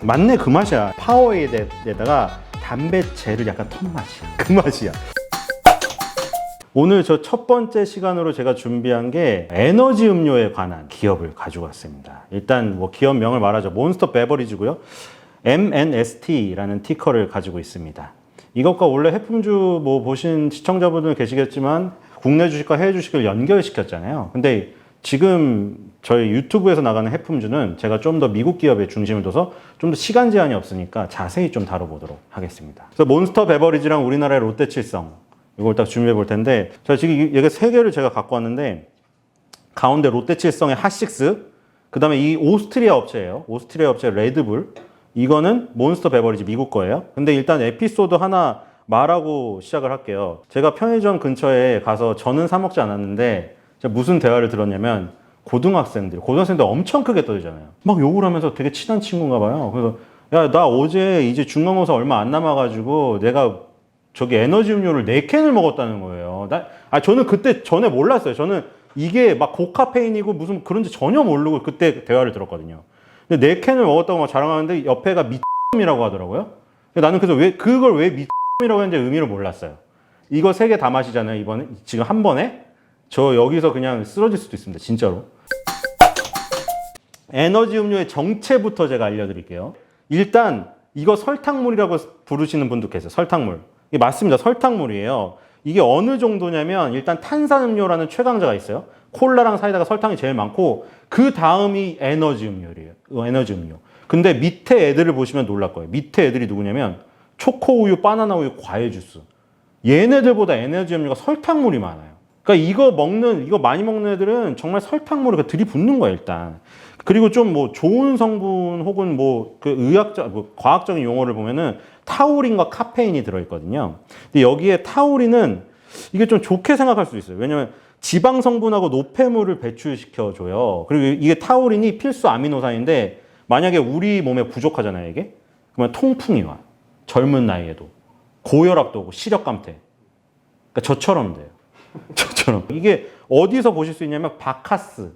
맞네, 그 맛이야. 파워에이드에다가 담배재를 약간 턴 맛이야. 그 맛이야. 오늘 저 첫 번째 시간으로 제가 준비한 게 에너지 음료에 관한 기업을 가지고 왔습니다. 일단 뭐 기업명을 말하죠. 몬스터 베버리지고요. MNST라는 티커를 가지고 있습니다. 이것과 원래 해품주 뭐 보신 시청자분들 계시겠지만 국내 주식과 해외 주식을 연결시켰잖아요. 근데 지금 저희 유튜브에서 나가는 해품주는 제가 좀 더 미국 기업에 중심을 둬서 좀 더 시간 제한이 없으니까 자세히 좀 다뤄보도록 하겠습니다. 그래서 몬스터 베버리지랑 우리나라의 롯데칠성 이걸 딱 준비해 볼 텐데, 자, 지금 이게 세 개를 제가 갖고 왔는데, 가운데 롯데칠성의 핫식스, 그 다음에 이 오스트리아 업체예요. 오스트리아 업체 레드불. 이거는 몬스터 베버리지 미국 거예요. 근데 일단 에피소드 하나 말하고 시작을 할게요. 제가 편의점 근처에 가서 저는 사 먹지 않았는데, 제가 무슨 대화를 들었냐면, 고등학생들 엄청 크게 떠들잖아요. 막 욕을 하면서 되게 친한 친구인가 봐요. 그래서, 야, 나 어제 이제 중간고사 얼마 안 남아가지고, 내가 저기 에너지 음료를 4캔을 먹었다는 거예요. 저는 그때 전에 몰랐어요. 저는 이게 막 고카페인이고 무슨 그런지 전혀 모르고 그때 대화를 들었거든요. 근데 4캔을 먹었다고 막 자랑하는데 옆에가 미이라고 하더라고요. 나는 그래서 그걸 왜 미이라고 했는지 의미를 몰랐어요. 이거 3개 다 마시잖아요. 이번에, 지금 한 번에. 저 여기서 그냥 쓰러질 수도 있습니다. 진짜로. 에너지 음료의 정체부터 제가 알려드릴게요. 일단 이거 설탕물이라고 부르시는 분도 계세요. 설탕물. 이게 맞습니다. 설탕물이에요. 이게 어느 정도냐면 일단 탄산음료라는 최강자가 있어요. 콜라랑 사이다가 설탕이 제일 많고 그 다음이 에너지 음료예요. 에너지 음료. 근데 밑에 애들을 보시면 놀랄 거예요. 밑에 애들이 누구냐면 초코우유, 바나나우유, 과일주스. 얘네들보다 에너지 음료가 설탕물이 많아요. 그러니까 이거 많이 먹는 애들은 정말 설탕물을 들이붓는 거예요, 일단. 그리고 좀 뭐 좋은 성분 혹은 뭐 그 과학적인 용어를 보면은 타우린과 카페인이 들어있거든요. 근데 여기에 타우린은 이게 좀 좋게 생각할 수 있어요. 왜냐면 지방 성분하고 노폐물을 배출시켜줘요. 그리고 이게 타우린이 필수 아미노산인데 만약에 우리 몸에 부족하잖아요, 이게. 그러면 통풍이 와. 젊은 나이에도. 고혈압도 오고 시력감퇴. 그러니까 저처럼 돼요. 저처럼. 이게 어디서 보실 수 있냐면 바카스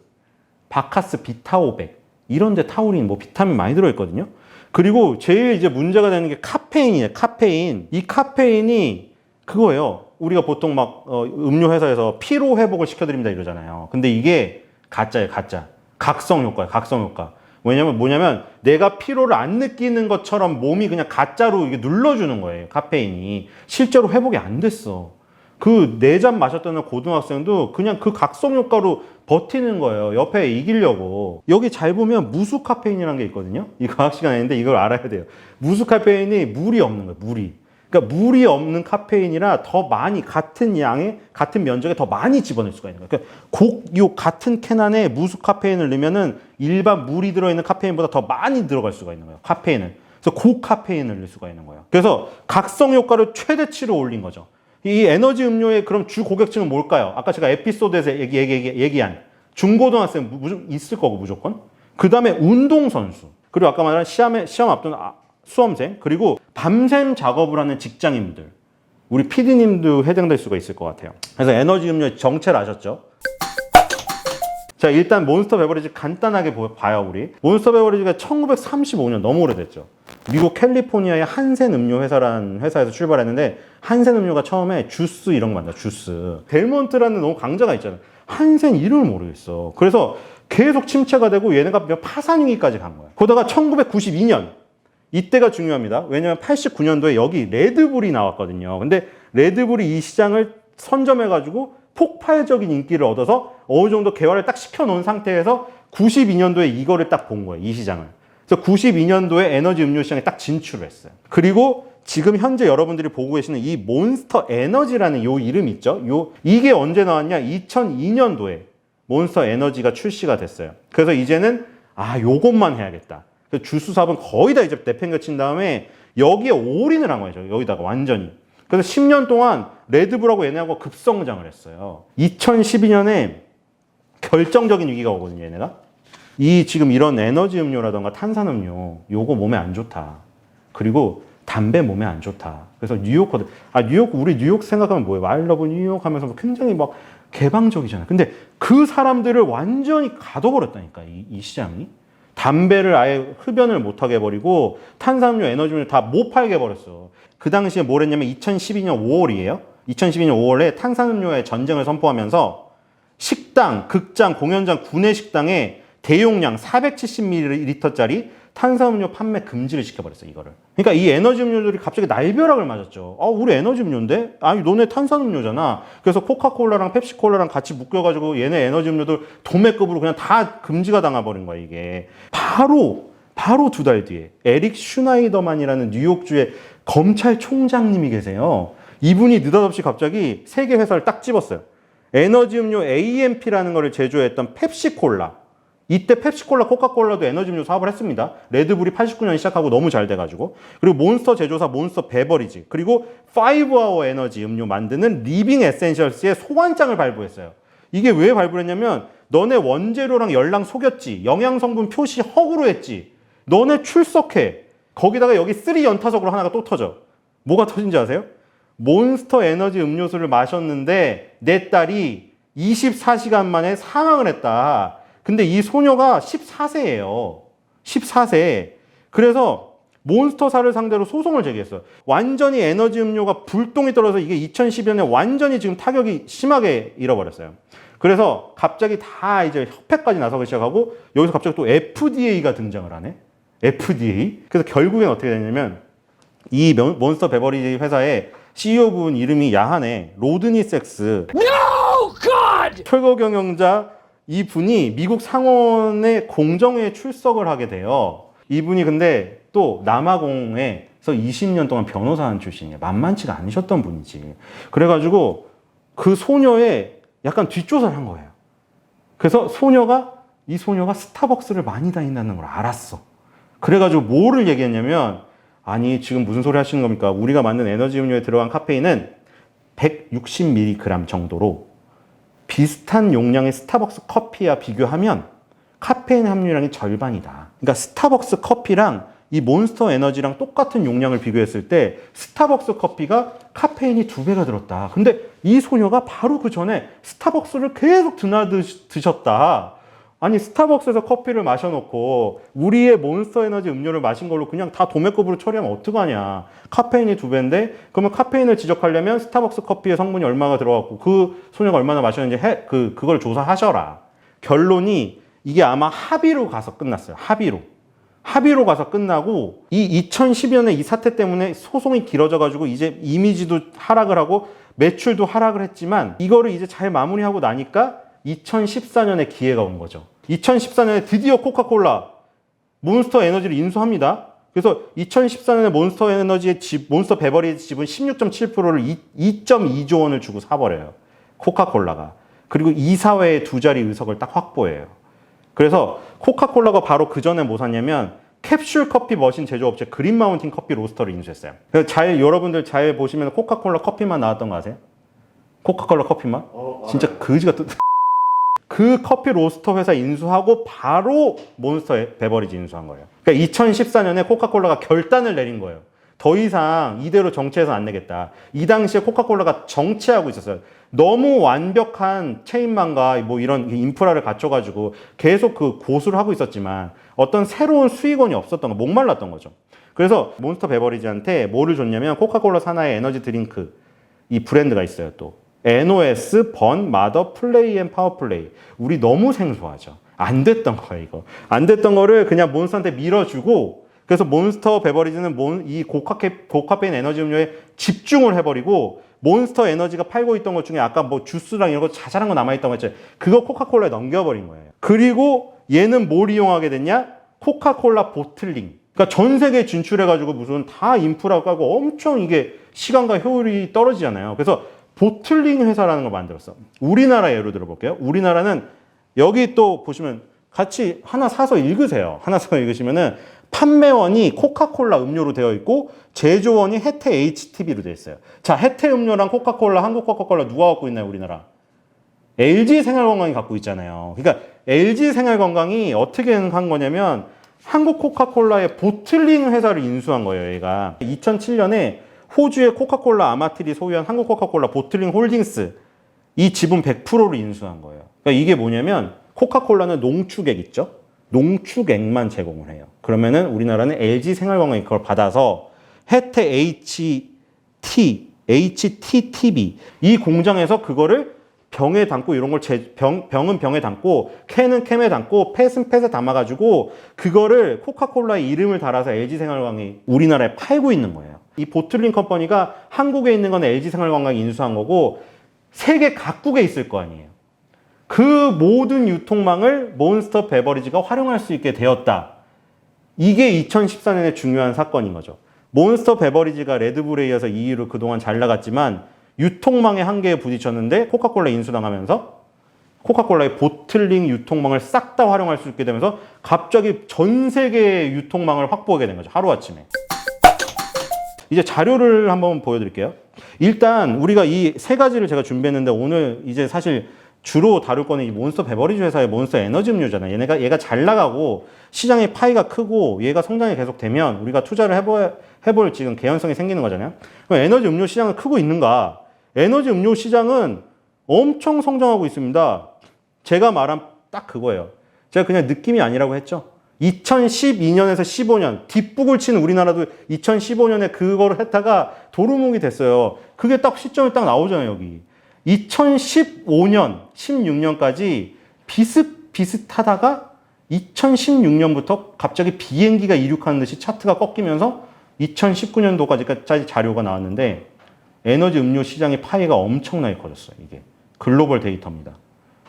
비타500 이런 데 타우린 뭐 비타민 많이 들어있거든요. 그리고 제일 이제 문제가 되는 게 카페인이에요. 카페인. 이 카페인이 그거예요. 우리가 보통 막 음료 회사에서 피로 회복을 시켜드립니다 이러잖아요. 근데 이게 가짜예요, 가짜. 각성 효과예요, 각성 효과. 뭐냐면 내가 피로를 안 느끼는 것처럼 몸이 그냥 가짜로 이게 눌러주는 거예요, 카페인이. 실제로 회복이 안 됐어. 그 4잔 마셨던 고등학생도 그냥 그 각성 효과로 버티는 거예요. 옆에 이기려고. 여기 잘 보면 무수 카페인이라는 게 있거든요. 이 과학 시간 아닌데 이걸 알아야 돼요. 무수 카페인이 물이 없는 거예요. 물이. 그러니까 물이 없는 카페인이라 더 많이 같은 양에 같은 면적에 더 많이 집어넣을 수가 있는 거예요. 그러니까 요 같은 캔 안에 무수 카페인을 넣으면은 일반 물이 들어있는 카페인보다 더 많이 들어갈 수가 있는 거예요. 카페인을. 그래서 고카페인을 넣을 수가 있는 거예요. 그래서 각성 효과를 최대치로 올린 거죠. 이 에너지 음료의 그럼 주 고객층은 뭘까요? 아까 제가 에피소드에서 얘기한 중고등학생 있을 거고 무조건. 그 다음에 운동선수. 그리고 아까 말한 시험 앞둔 수험생. 그리고 밤샘 작업을 하는 직장인들. 우리 PD님도 해당될 수가 있을 것 같아요. 그래서 에너지 음료의 정체를 아셨죠? 자, 일단 몬스터 베버리지 간단하게 봐요, 우리. 몬스터 베버리지가 1935년, 너무 오래됐죠. 미국 캘리포니아의 한센 음료 회사라는 회사에서 출발했는데, 한센 음료가 처음에 주스 이런 거 만들어, 주스. 델몬트라는 너무 강자가 있잖아요. 한센 이름을 모르겠어. 그래서 계속 침체가 되고 얘네가 파산 위기까지 간 거야. 그러다가 1992년, 이때가 중요합니다. 왜냐면 89년도에 여기 레드불이 나왔거든요. 근데 레드불이 이 시장을 선점해가지고 폭발적인 인기를 얻어서 어느 정도 개화를 딱 시켜놓은 상태에서 92년도에 이거를 딱 본 거예요. 이 시장을. 그래서 92년도에 에너지 음료 시장에 딱 진출을 했어요. 그리고 지금 현재 여러분들이 보고 계시는 이 몬스터 에너지라는 요 이름 있죠? 이게 언제 나왔냐? 2002년도에 몬스터 에너지가 출시가 됐어요. 그래서 이제는 요것만 해야겠다. 그래서 주스 사업은 거의 다 이제 내팽개친 다음에 여기에 올인을 한 거예요. 여기다가 완전히. 그래서 10년 동안 레드불하고 얘네하고 급성장을 했어요. 2012년에 결정적인 위기가 오거든요, 얘네가. 지금 이런 에너지 음료라던가 탄산음료, 요거 몸에 안 좋다. 그리고 담배 몸에 안 좋다. 그래서 우리 뉴욕 생각하면 뭐예요? 마일러브 뉴욕 하면서 굉장히 막 개방적이잖아요. 근데 그 사람들을 완전히 가둬버렸다니까, 이 시장이. 담배를 아예 흡연을 못하게 해버리고 탄산음료, 에너지음료 다 못 팔게 해버렸어. 그 당시에 뭘 했냐면 2012년 5월이에요. 2012년 5월에 탄산음료의 전쟁을 선포하면서 식당, 극장, 공연장, 구내 식당에 대용량 470ml짜리 탄산음료 판매 금지를 시켜버렸어요, 이거를. 그러니까 이 에너지 음료들이 갑자기 날벼락을 맞았죠. 우리 에너지 음료인데? 아니, 너네 탄산음료잖아. 그래서 코카콜라랑 펩시콜라랑 같이 묶여가지고 얘네 에너지 음료들 도매급으로 그냥 다 금지가 당해버린 거야, 이게. 바로 2달 뒤에 에릭 슈나이더만이라는 뉴욕주의 검찰총장님이 계세요. 이분이 느닷없이 갑자기 세계 회사를 딱 집었어요. 에너지 음료 AMP라는 거를 제조했던 펩시콜라. 이때 펩시콜라, 코카콜라도 에너지 음료 사업을 했습니다. 레드불이 89년 시작하고 너무 잘 돼가지고. 그리고 몬스터 제조사 몬스터 베버리지. 그리고 5아워 에너지 음료 만드는 리빙 에센셜스의 소환장을 발부했어요. 이게 왜 발부했냐면 너네 원재료랑 열랑 속였지. 영양성분 표시 허구로 했지. 너네 출석해. 거기다가 여기 3 연타석으로 하나가 또 터져. 뭐가 터진지 아세요? 몬스터 에너지 음료수를 마셨는데 내 딸이 24시간 만에 사망을 했다. 근데 이 소녀가 14세예요. 14세. 그래서 몬스터사를 상대로 소송을 제기했어요. 완전히 에너지 음료가 불똥이 떨어져서 이게 2012년에 완전히 지금 타격이 심하게 잃어버렸어요. 그래서 갑자기 다 이제 협회까지 나서기 시작하고 여기서 갑자기 또 FDA가 등장을 하네. FDA. 그래서 결국엔 어떻게 됐냐면 이 몬스터 베버리지 회사의 CEO분 이름이 야하네. 로드니 섹스. No, God! 철거 경영자 이 분이 미국 상원의 공정회에 출석을 하게 돼요. 이분이 근데 또 남아공에서 20년 동안 변호사한 출신이에요. 만만치가 않으셨던 분이지. 그래가지고 그 소녀의 약간 뒷조사를 한 거예요. 그래서 이 소녀가 스타벅스를 많이 다닌다는 걸 알았어. 그래가지고 뭐를 얘기했냐면 아니 지금 무슨 소리 하시는 겁니까? 우리가 만든 에너지 음료에 들어간 카페인은 160mg 정도로 비슷한 용량의 스타벅스 커피와 비교하면 카페인 함유량이 절반이다. 그러니까 스타벅스 커피랑 이 몬스터 에너지랑 똑같은 용량을 비교했을 때 스타벅스 커피가 카페인이 2배가 들었다. 근데 이 소녀가 바로 그 전에 스타벅스를 계속 드셨다. 아니 스타벅스에서 커피를 마셔놓고 우리의 몬스터 에너지 음료를 마신 걸로 그냥 다 도매급으로 처리하면 어떡하냐. 카페인이 2배인데 그러면 카페인을 지적하려면 스타벅스 커피의 성분이 얼마가 들어갔고 그 소녀가 얼마나 마셨는지 그걸 조사하셔라. 결론이 이게 아마 합의로 가서 끝났어요. 합의로 가서 끝나고 이 2012년에 이 사태 때문에 소송이 길어져가지고 이제 이미지도 하락을 하고 매출도 하락을 했지만 이거를 이제 잘 마무리하고 나니까 2014년에 기회가 온 거죠. 2014년에 드디어 코카콜라 몬스터 에너지를 인수합니다. 그래서 2014년에 몬스터 베버리지 지분 16.7%를 2.2조 원을 주고 사버려요. 코카콜라가. 그리고 이사회의 2자리 의석을 딱 확보해요. 그래서 코카콜라가 바로 그 전에 뭐 샀냐면 캡슐 커피 머신 제조업체 그린 마운틴 커피 로스터를 인수했어요. 그래서 여러분들 잘 보시면 코카콜라 커피만 나왔던 거 아세요? 코카콜라 커피만? 진짜 거지 같은. 그 커피 로스터 회사 인수하고 바로 몬스터 베버리지 인수한 거예요. 그러니까 2014년에 코카콜라가 결단을 내린 거예요. 더 이상 이대로 정체해서 안 내겠다. 이 당시에 코카콜라가 정체하고 있었어요. 너무 완벽한 체인망과 뭐 이런 인프라를 갖춰가지고 계속 그 고수를 하고 있었지만 어떤 새로운 수익원이 없었던 거, 목말랐던 거죠. 그래서 몬스터 베버리지한테 뭐를 줬냐면 코카콜라 산하의 에너지 드링크 이 브랜드가 있어요 또. NOS, 번, 마더, 플레이 앤 파워플레이. 우리 너무 생소하죠. 안 됐던 거예요, 이거. 안 됐던 거를 그냥 몬스터한테 밀어주고, 그래서 몬스터 베버리지는 이 고카페인 에너지 음료에 집중을 해버리고, 몬스터 에너지가 팔고 있던 것 중에 아까 뭐 주스랑 이런 거 자잘한 거 남아있던 거 있죠. 그거 코카콜라에 넘겨버린 거예요. 그리고 얘는 뭘 이용하게 됐냐? 코카콜라 보틀링. 그러니까 전 세계에 진출해가지고 무슨 다 인프라 까고 엄청 이게 시간과 효율이 떨어지잖아요. 그래서 보틀링 회사라는 걸 만들었어. 우리나라 예로 들어볼게요. 우리나라는 여기 또 보시면 같이 하나 사서 읽으세요. 하나 사서 읽으시면은 판매원이 코카콜라 음료로 되어 있고 제조원이 혜태 HTB로 되어 있어요. 자, 혜태 음료랑 코카콜라, 한국 코카콜라 누가 갖고 있나요, 우리나라? LG 생활건강이 갖고 있잖아요. 그러니까 LG 생활건강이 어떻게 한 거냐면 한국 코카콜라의 보틀링 회사를 인수한 거예요, 얘가. 2007년에 호주의 코카콜라 아마틸이 소유한 한국 코카콜라 보틀링 홀딩스 이 지분 100%를 인수한 거예요. 그러니까 이게 뭐냐면 코카콜라는 농축액 있죠? 농축액만 제공을 해요. 그러면은 우리나라는 LG 생활건강이 그걸 받아서 혜태 HTTB 이 공장에서 그거를 병에 담고 이런 걸 병은 병에 담고 캔은 캔에 담고 펫은 펫에 담아가지고 그거를 코카콜라의 이름을 달아서 LG생활건강이 우리나라에 팔고 있는 거예요. 이 보틀링 컴퍼니가 한국에 있는 건 LG생활건강이 인수한 거고 세계 각국에 있을 거 아니에요. 그 모든 유통망을 몬스터 베버리지가 활용할 수 있게 되었다. 이게 2014년에 중요한 사건인 거죠. 몬스터 베버리지가 레드불에 이어서 2위로 그동안 잘 나갔지만 유통망의 한계에 부딪혔는데 코카콜라 인수당하면서 코카콜라의 보틀링 유통망을 싹 다 활용할 수 있게 되면서 갑자기 전 세계의 유통망을 확보하게 된 거죠. 하루아침에. 이제 자료를 한번 보여드릴게요. 일단 우리가 이 세 가지를 제가 준비했는데 오늘 이제 사실 주로 다룰 거는 이 몬스터 베버리지 회사의 몬스터 에너지 음료잖아요. 얘가 잘 나가고 시장의 파이가 크고 얘가 성장이 계속 되면 우리가 투자를 해볼 지금 개연성이 생기는 거잖아요. 그럼 에너지 음료 시장은 크고 있는가? 에너지 음료 시장은 엄청 성장하고 있습니다. 제가 말한 딱 그거예요. 제가 그냥 느낌이 아니라고 했죠. 2012년에서 15년 뒷북을 친 우리나라도 2015년에 그거를 했다가 도루묵이 됐어요. 그게 딱 시점이 딱 나오잖아요. 여기 2015년 16년까지 비슷비슷하다가 2016년부터 갑자기 비행기가 이륙하는 듯이 차트가 꺾이면서 2019년도까지 자료가 나왔는데 에너지 음료 시장의 파이가 엄청나게 커졌어요. 이게 글로벌 데이터입니다.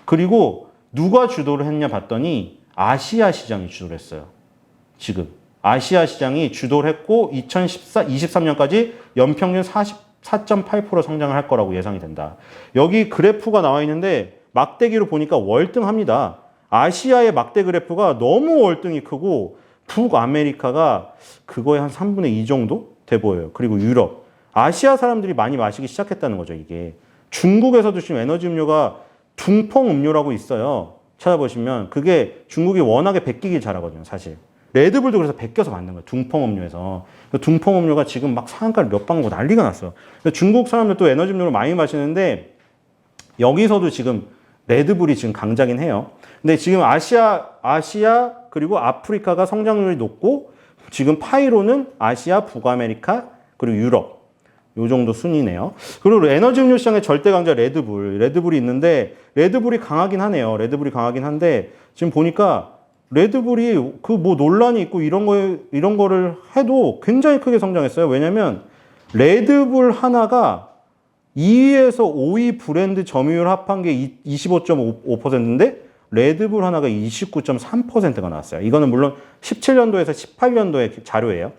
그리고 누가 주도를 했냐 봤더니 아시아 시장이 주도를 했어요. 지금 아시아 시장이 주도를 했고 2023년까지 연평균 44.8% 성장을 할 거라고 예상이 된다. 여기 그래프가 나와 있는데 막대기로 보니까 월등합니다. 아시아의 막대 그래프가 너무 월등히 크고 북아메리카가 그거의 한 3분의 2 정도 돼 보여요. 그리고 유럽. 아시아 사람들이 많이 마시기 시작했다는 거죠, 이게. 중국에서도 지금 에너지 음료가 둥펑 음료라고 있어요. 찾아보시면 그게 중국이 워낙에 베끼기 잘하거든요, 사실. 레드불도 그래서 베껴서 만든 거예요, 둥펑 음료에서. 둥펑 음료가 지금 막 상한가를 몇 방 고 난리가 났어요. 중국 사람들도 에너지 음료를 많이 마시는데 여기서도 지금 레드불이 지금 강자긴 해요. 근데 지금 아시아 그리고 아프리카가 성장률이 높고 지금 파이로는 아시아, 북아메리카 그리고 유럽 요 정도 순이네요. 그리고 에너지 음료 시장의 절대 강자 레드불이 있는데 레드불이 강하긴 하네요. 레드불이 강하긴 한데 지금 보니까 레드불이 그 뭐 논란이 있고 이런 거를 해도 굉장히 크게 성장했어요. 왜냐면 레드불 하나가 2위에서 5위 브랜드 점유율 합한 게 25.5%인데 레드불 하나가 29.3%가 나왔어요. 이거는 물론 17년도에서 18년도의 자료예요.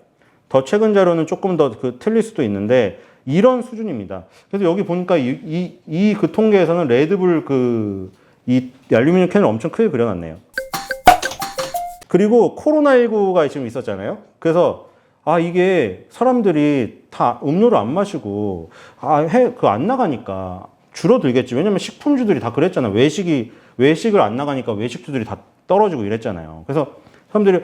더 최근 자료는 조금 더 틀릴 수도 있는데 이런 수준입니다. 그래서 여기 보니까 이 통계에서는 레드불 이 알루미늄 캔을 엄청 크게 그려놨네요. 그리고 코로나19가 지금 있었잖아요. 그래서 이게 사람들이 다 음료를 안 마시고 안 나가니까 줄어들겠지. 왜냐면 식품주들이 다 그랬잖아요. 외식을 안 나가니까 외식주들이 다 떨어지고 이랬잖아요. 그래서 사람들이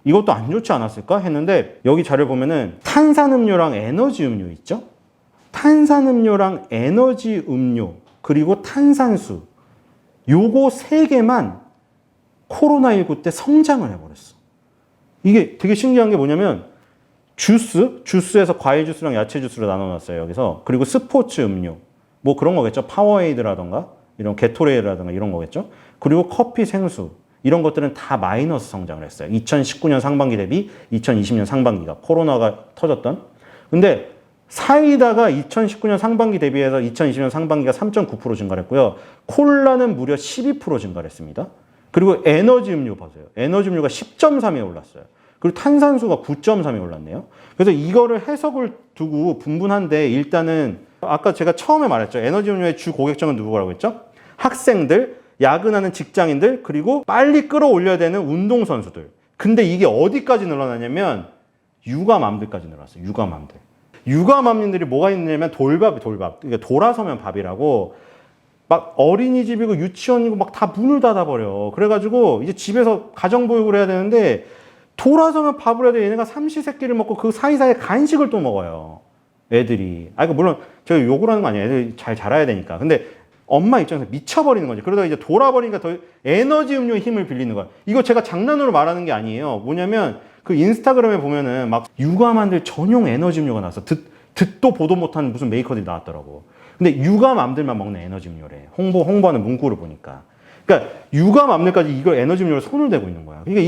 이것도 안 좋지 않았을까 했는데 여기 자료 보면은 탄산음료랑 에너지 음료 있죠? 탄산음료랑 에너지 음료 그리고 탄산수 요거 세 개만 코로나19 때 성장을 해버렸어. 이게 되게 신기한 게 뭐냐면 주스에서 과일 주스랑 야채 주스로 나눠놨어요. 여기서. 그리고 스포츠 음료 뭐 그런 거겠죠. 파워에이드라던가 이런 게토레이드라던가 이런 거겠죠. 그리고 커피, 생수 이런 것들은 다 마이너스 성장을 했어요. 2019년 상반기 대비 2020년 상반기가 코로나가 터졌던. 근데 사이다가 2019년 상반기 대비해서 2020년 상반기가 3.9% 증가를 했고요. 콜라는 무려 12% 증가를 했습니다. 그리고 에너지 음료 보세요. 에너지 음료가 10.3에 올랐어요. 그리고 탄산수가 9.3에 올랐네요. 그래서 이거를 해석을 두고 분분한데 일단은 아까 제가 처음에 말했죠. 에너지 음료의 주 고객층은 누구라고 했죠? 학생들, 야근하는 직장인들, 그리고 빨리 끌어올려야 되는 운동선수들. 근데 이게 어디까지 늘어나냐면 육아맘들까지 늘어났어요. 육아맘들. 육아맘들이 뭐가 있냐면 돌밥. 그러니까 돌아서면 밥이라고 막 어린이집이고 유치원이고 막 다 문을 닫아버려. 그래가지고 이제 집에서 가정보육을 해야 되는데 돌아서면 밥을 해야 돼. 얘네가 삼시세끼를 먹고 그 사이사이에 간식을 또 먹어요. 애들이. 물론 제가 욕을 하는 거 아니에요. 애들이 잘 자라야 되니까. 근데 엄마 입장에서 미쳐버리는 거지. 그러다가 이제 돌아버리니까 더 에너지 음료의 힘을 빌리는 거야. 이거 제가 장난으로 말하는 게 아니에요. 뭐냐면 그 인스타그램에 보면은 막 육아맘들 전용 에너지 음료가 나왔어. 듣도 보도 못한 무슨 메이커들이 나왔더라고. 근데 육아맘들만 먹는 에너지 음료래. 홍보하는 문구를 보니까. 그러니까 육아맘들까지 이걸 에너지 음료를 손을 대고 있는 거야. 그러니까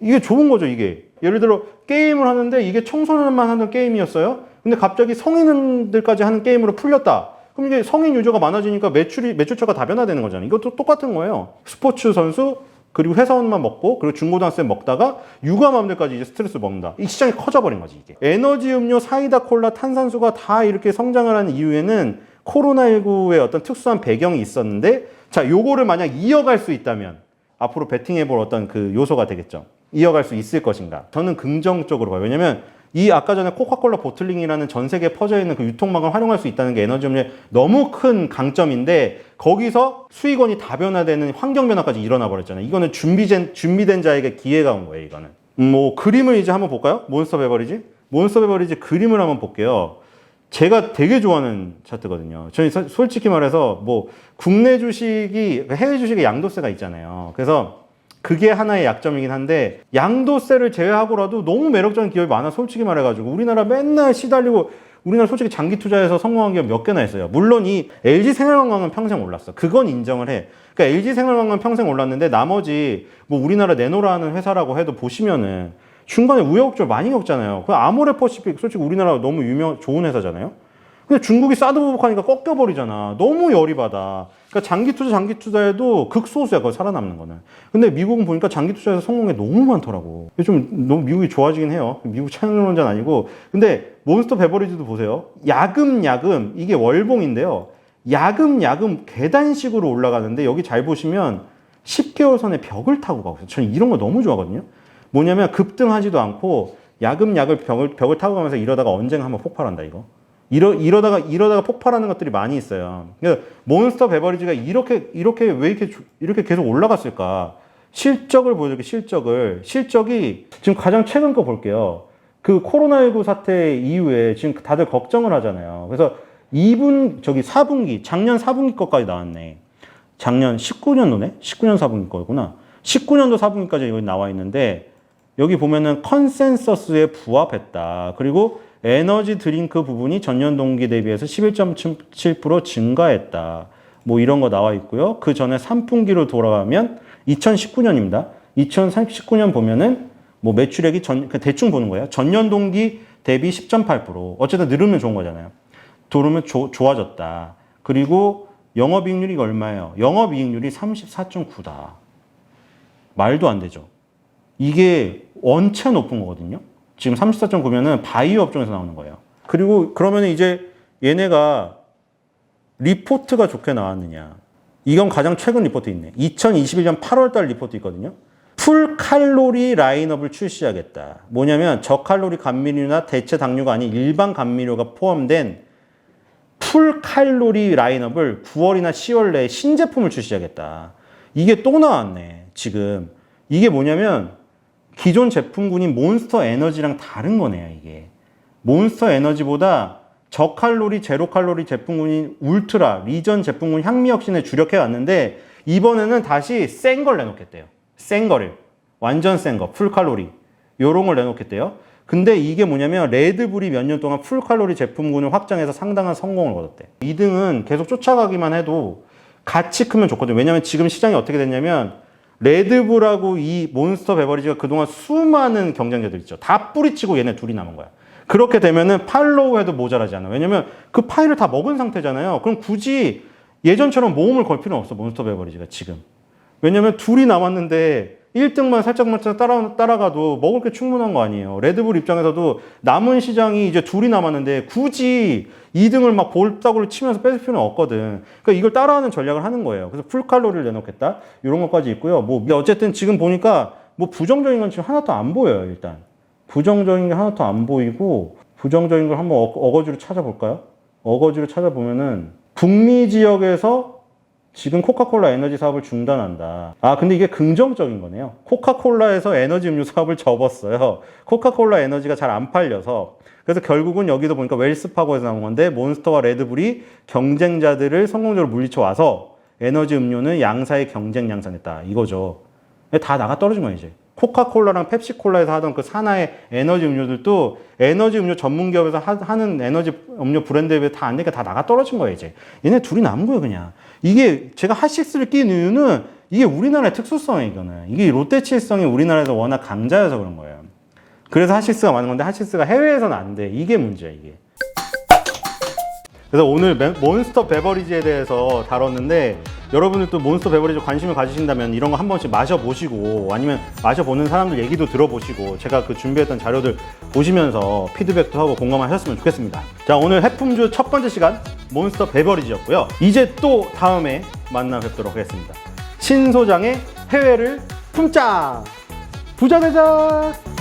이게 좋은 거죠, 이게. 예를 들어 게임을 하는데 이게 청소년만 하는 게임이었어요. 근데 갑자기 성인들까지 하는 게임으로 풀렸다. 그럼 이게 성인 유저가 많아지니까 매출처가 다변화되는 거잖아요. 이것도 똑같은 거예요. 스포츠 선수, 그리고 회사원만 먹고, 그리고 중고등학생 먹다가 육아맘들까지 이제 스트레스 먹는다. 이 시장이 커져버린 거지, 이게. 에너지 음료, 사이다, 콜라, 탄산수가 다 이렇게 성장을 하는 이유에는 코로나19의 어떤 특수한 배경이 있었는데, 자, 요거를 만약 이어갈 수 있다면, 앞으로 베팅해볼 어떤 그 요소가 되겠죠. 이어갈 수 있을 것인가. 저는 긍정적으로 봐요. 왜냐면, 이 아까 전에 코카콜라 보틀링이라는 전 세계에 퍼져 있는 그 유통망을 활용할 수 있다는 게 에너지 음료의 너무 큰 강점인데 거기서 수익원이 다변화되는 환경 변화까지 일어나 버렸잖아요. 이거는 준비된 자에게 기회가 온 거예요, 이거는. 뭐 그림을 이제 한번 볼까요? 몬스터 베버리지 그림을 한번 볼게요. 제가 되게 좋아하는 차트거든요. 저는 솔직히 말해서 뭐 국내 주식이 해외 주식에 양도세가 있잖아요. 그래서 그게 하나의 약점이긴 한데 양도세를 제외하고라도 너무 매력적인 기업이 많아. 솔직히 말해가지고 우리나라 맨날 시달리고 우리나라 솔직히 장기 투자해서 성공한 기업 몇 개나 있어요. 물론 이 LG생활건강은 평생 올랐어. 그건 인정을 해. 그러니까 LG생활건강은 평생 올랐는데 나머지 뭐 우리나라 내노라는 회사라고 해도 보시면은 중간에 우여곡절 많이 겪잖아요. 그 아모레퍼시픽 솔직히 우리나라 너무 좋은 회사잖아요. 근데 중국이 사드 보복하니까 꺾여버리잖아. 너무 열이 받아. 그러니까 장기 투자에도 극소수야, 그거 살아남는 거는. 근데 미국은 보니까 장기 투자에서 성공이 너무 많더라고. 좀 너무 미국이 좋아지긴 해요. 미국 차용론자는 아니고. 근데 몬스터 베버리지도 보세요. 야금야금, 이게 월봉인데요. 야금야금 계단식으로 올라가는데 여기 잘 보시면 10개월 선의 벽을 타고 가고 있어요. 저는 이런 거 너무 좋아하거든요. 뭐냐면 급등하지도 않고 야금야금 벽을 타고 가면서 이러다가 언젠가 한번 폭발한다, 이거. 이러다가 폭발하는 것들이 많이 있어요. 그러니까 몬스터 베버리지가 이렇게 왜 이렇게 계속 올라갔을까? 실적을 보여줄게, 실적이 지금 가장 최근 거 볼게요. 그 코로나19 사태 이후에 지금 다들 걱정을 하잖아요. 그래서 4분기, 작년 4분기 거까지 나왔네. 작년 19년도네? 19년 4분기 거구나. 19년도 4분기까지 여기 나와 있는데, 여기 보면은 컨센서스에 부합했다. 그리고 에너지 드링크 부분이 전년 동기 대비해서 11.7% 증가했다. 뭐 이런 거 나와 있고요. 그 전에 3분기로 돌아가면 2019년입니다. 2019년 보면은 뭐 매출액이 대충 보는 거예요. 전년 동기 대비 10.8%. 어쨌든 늘으면 좋은 거잖아요. 돌으면 좋아졌다. 그리고 영업이익률이 얼마예요? 영업이익률이 34.9다. 말도 안 되죠. 이게 원체 높은 거거든요. 지금 34.9면은 바이오 업종에서 나오는 거예요. 그리고 그러면 이제 얘네가 리포트가 좋게 나왔느냐. 이건 가장 최근 리포트 있네. 2021년 8월달 리포트 있거든요. 풀 칼로리 라인업을 출시하겠다. 뭐냐면 저칼로리 감미료나 대체 당류가 아닌 일반 감미료가 포함된 풀 칼로리 라인업을 9월이나 10월 내에 신제품을 출시하겠다. 이게 또 나왔네, 지금. 이게 뭐냐면 기존 제품군인 몬스터 에너지랑 다른 거네요, 이게. 몬스터 에너지보다 저칼로리, 제로칼로리 제품군인 울트라, 리전 제품군 향미혁신에 주력해 왔는데 이번에는 다시 센 걸 내놓겠대요. 센 거를. 완전 센 거, 풀칼로리. 요런 걸 내놓겠대요. 근데 이게 뭐냐면 레드불이 몇 년 동안 풀칼로리 제품군을 확장해서 상당한 성공을 거뒀대. 2등은 계속 쫓아가기만 해도 같이 크면 좋거든요. 왜냐면 지금 시장이 어떻게 됐냐면 레드불하고 이 몬스터 베버리지가 그동안 수많은 경쟁자들 있죠. 다 뿌리치고 얘네 둘이 남은 거야. 그렇게 되면은 팔로우해도 모자라지 않아. 왜냐면 그 파이를 다 먹은 상태잖아요. 그럼 굳이 예전처럼 모험을 걸 필요는 없어, 몬스터 베버리지가 지금. 왜냐면 둘이 남았는데 1등만 살짝만 따라가도 먹을 게 충분한 거 아니에요. 레드불 입장에서도 남은 시장이 이제 둘이 남았는데 굳이 2등을 막 볼따구를 치면서 뺏을 필요는 없거든. 그러니까 이걸 따라하는 전략을 하는 거예요. 그래서 풀칼로리를 내놓겠다. 이런 것까지 있고요. 뭐 어쨌든 지금 보니까 뭐 부정적인 건 지금 하나도 안 보여요, 일단. 부정적인 게 하나도 안 보이고 부정적인 걸 한번 어거지로 찾아볼까요? 어거지로 찾아보면은 북미 지역에서 지금 코카콜라 에너지 사업을 중단한다. 아, 근데 이게 긍정적인 거네요. 코카콜라에서 에너지 음료 사업을 접었어요. 코카콜라 에너지가 잘 안 팔려서. 그래서 결국은 여기도 보니까 웰스파고에서 나온 건데 몬스터와 레드불이 경쟁자들을 성공적으로 물리쳐 와서 에너지 음료는 양사의 경쟁 양산했다. 이거죠. 다 나가 떨어진 거예요, 이제. 코카콜라랑 펩시콜라에서 하던 그 산하의 에너지 음료들도 에너지 음료 전문 기업에서 하는 에너지 음료 브랜드에 비해 다 안 되니까 다 나가 떨어진 거예요, 이제. 얘네 둘이 남은 거예요, 그냥. 이게 제가 핫식스를 낀 이유는 이게 우리나라의 특수성이에요, 이거는. 이게 롯데칠성이 우리나라에서 워낙 강자여서 그런 거예요. 그래서 핫식스가 많은 건데 핫식스가 해외에서는 안 돼. 이게 문제야, 이게. 그래서 오늘 몬스터 베버리지에 대해서 다뤘는데 여러분들 또 몬스터 베버리지 관심을 가지신다면 이런 거 한 번씩 마셔보시고 아니면 마셔보는 사람들 얘기도 들어보시고 제가 그 준비했던 자료들 보시면서 피드백도 하고 공감하셨으면 좋겠습니다. 자, 오늘 해품주 첫 번째 시간 몬스터 베버리지였고요. 이제 또 다음에 만나 뵙도록 하겠습니다. 신 소장의 해외를 품자! 부자 되자!